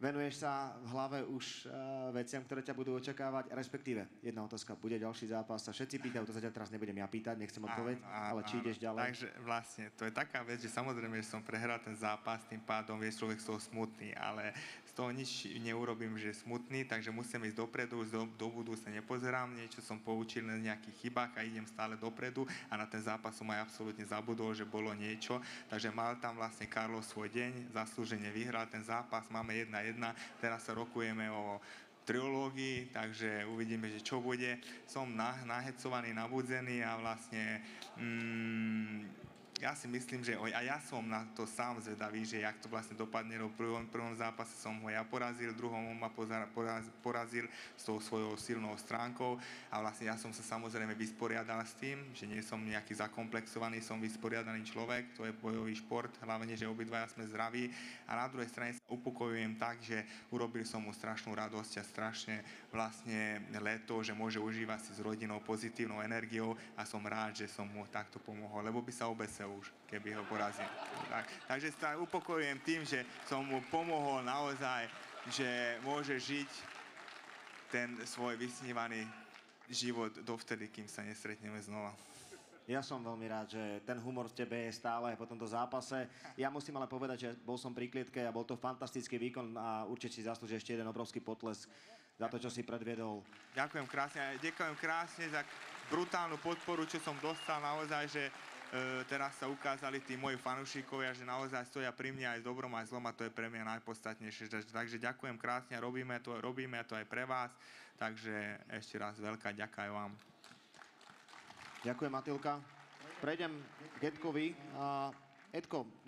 Venuješ sa v hlave už veciam, ktoré ťa budú očakávať, respektíve jedna otázka, bude ďalší zápas, sa všetci pýtajú, to sa ťa teraz nebudem ja pýtať, nechcem odpoveď, ale či ideš ďalej? Takže vlastne, to je taká vec, že samozrejme, že som prehral ten zápas, tým pádom je človek z toho smutný, ale z toho nič neurobím, že je smutný, takže musím ísť dopredu, do budúcna nepozerám, niečo som poučil na nejakých chybách a idem stále dopredu a na ten zápas som aj absolútne zabudol, že bolo niečo, takže mal tam vlastne Carlos svoj deň, zaslúžene vyhral ten zápas, máme 1-1, teraz sa rokujeme o triológii, takže uvidíme, že čo bude. Som nahecovaný, nabudzený a vlastne ja si myslím, že a ja som na to sám zvedavý, že jak to vlastne dopadne. V prvom zápase som ho ja porazil, v druhom on ma porazil s tou svojou silnou stránkou a vlastne ja som sa samozrejme vysporiadal s tým, že nie som nejaký zakomplexovaný, som vysporiadaný človek, to je bojový šport, hlavne, že obidvaja sme zdraví a na druhej strane sa upokojujem tak, že urobil som mu strašnú radosť a strašne vlastne leto, že môže užívať si s rodinou pozitívnou energiou a som rád, že som mu takto pomohol, lebo by sa obesel už, keby ho porazil. Takže sa upokojujem tým, že som mu pomohol naozaj, že môže žiť ten svoj vysnívaný život dovtedy, kým sa nestretneme znova. Ja som veľmi rád, že ten humor v tebe je stále aj po tomto zápase. Ja musím ale povedať, že bol som pri klietke a bol to fantastický výkon a určite si zaslúži ešte jeden obrovský potlesk za to, čo si predviedol. Ďakujem krásne za brutálnu podporu, čo som dostal naozaj, že teraz sa ukázali tí moji fanúšikovia, že naozaj stoja pri mne aj s dobrom, aj zlom a to je pre mňa najpodstatnejšie. Takže ďakujem krásne, robíme to aj pre vás, takže ešte raz veľká ďakujem vám. Ďakujem, Matylka. Prejdem k Edkovi. Edko,